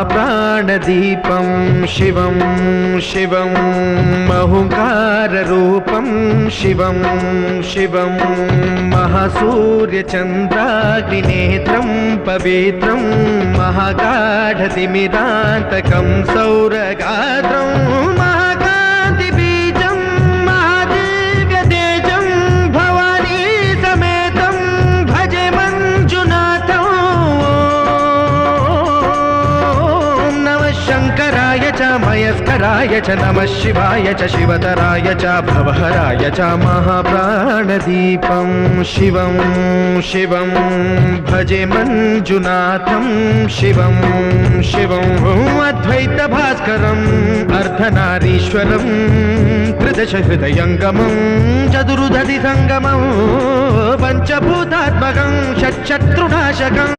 महाप्राणदीपं शिवं शिवं महुंकाररूपं शिवं शिवं महासूर्यचन्द्राग्निनेत्रं पवित्रं महागाढतिमिरान्तकं सौरगात्रं महाकान्तिबीजं महादिव्यतेजं भवानी समेतं भजे मञ्जुनाथं। नमः शङ्कराय च मयस्कराय च नमः शिवाय च शिवतराय च भवहराय च महाप्राणदीपं शिवं शिवं भजे मञ्जुनाथं शिवं शिवं अद्वैतभास्करम् अर्धनारीश्वरं त्रिदशहृदयङ्गमं चतुर्दधिसङ्गमं पञ्चभूतात्मकं षट्शत्रुनाशकम्।